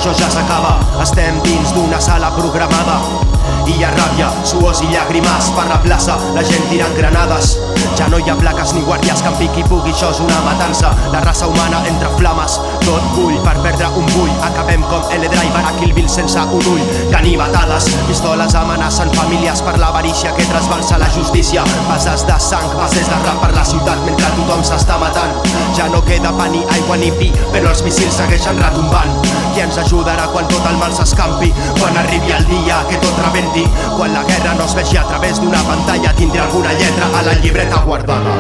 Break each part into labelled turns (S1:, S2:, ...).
S1: això ja s'acaba. Estem dins d'una sala programada i hi ha ràbia, suors i llàgrimes per la plaça, la gent tirant granades. Ja no hi ha plaques ni guàrdies, que en piqui pugui, això és una matança. La raça humana entre flames, tot bull per perdre un bull. Acabem com L-Driver a Kill Bill sense un ull. Ganivetades, pistoles amenacen famílies per l'avarícia que trasbalsa la justícia. Bases de sang, bases de rap per la ciutat mentre tothom s'està matant. Ja no queda pa ni aigua ni vi, però els missils segueixen retombant. Qui ens ajudarà quan tot el mal s'escampi? Quan arribi el dia que tot rebenti? Quan la guerra no es vegi a través d'una pantalla, tindrà alguna lletra a la llibreta guardada.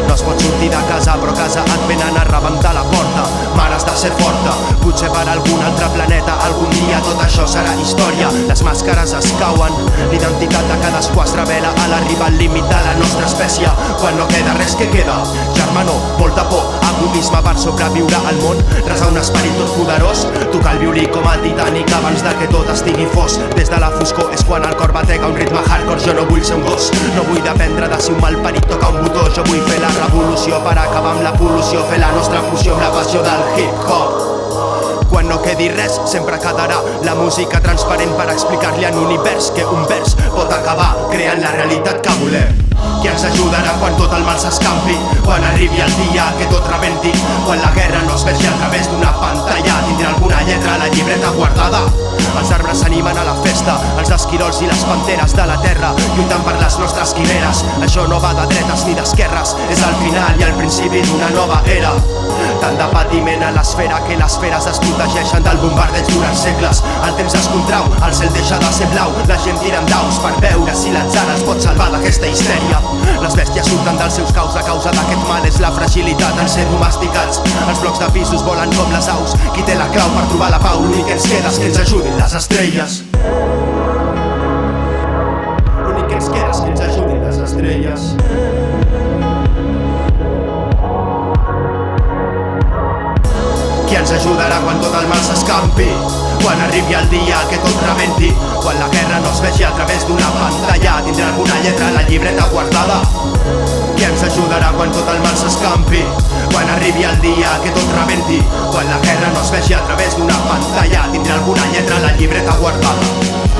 S1: No es pot sortir de casa, però a casa et venen a rebentar la porta. Mare, has de ser forta, potser per algun altre planeta algun dia tot això serà història. Les màscares es cauen, l'identitat de cadascú es revela a l'arribar al límit de la nostra espècie. Quan no queda res, què queda? Germanor, molta por, egoisme per sobreviure al món, resar un esperit tot poderós, tocar el violí com el Titanic abans de que tot estigui fos. Des de la foscor és quan el cor batega un ritme hardcore. Jo no vull ser un gos, no vull dependre de si un malparit toca un botó. Jo vull fer la revolució per acabar amb la pol·lució, fer la nostra fusió amb la passió del hip-hop. Quan no quedi res, sempre quedarà la música transparent per explicar-li a l'univers que un vers pot acabar creant la realitat que volem. Qui ens ajudarà quan tot el mal s'escampi? Quan arribi el dia que tot rebenti? Quan la guerra no es vegi a través d'una pantalla, tindrà alguna lletra a la llibreta guardada? Els arbres s'animen a la festa, els esquirols i les panteres de la terra, lluitant per les nostres quimeres. Això no va de dretes ni d'esquerres, és el final i el principi d'una nova era. Tant de patiment a l'esfera que les feres es protegeixen del bombardeig durant segles. El temps es contrau, el cel deixa de ser blau, la gent tira amb daus per veure si l'atzar els pot salvar d'aquesta histèria. Les bèsties surten dels seus caus, la causa d'aquest mal és la fragilitat en ser domesticats. Els blocs de pisos volen com les aus, qui té la clau per trobar la pau? L'únic que ens queda és que ens ajudin les estrelles. L'únic que ens queda és que ens ajudin les estrelles. Qui ens ajudarà quan tot el mal s'escampi? Quan arribi el dia que tot rebenti? Quan la guerra no es vegi a través d'una pantalla, tindrà alguna lletra a la llibreta guardada? Qui ens ajudarà quan tot el mal s'escampi? Quan arribi el dia que tot rebenti? Quan la guerra no es vegi a través d'una pantalla, tindrà alguna lletra a la llibreta guardada?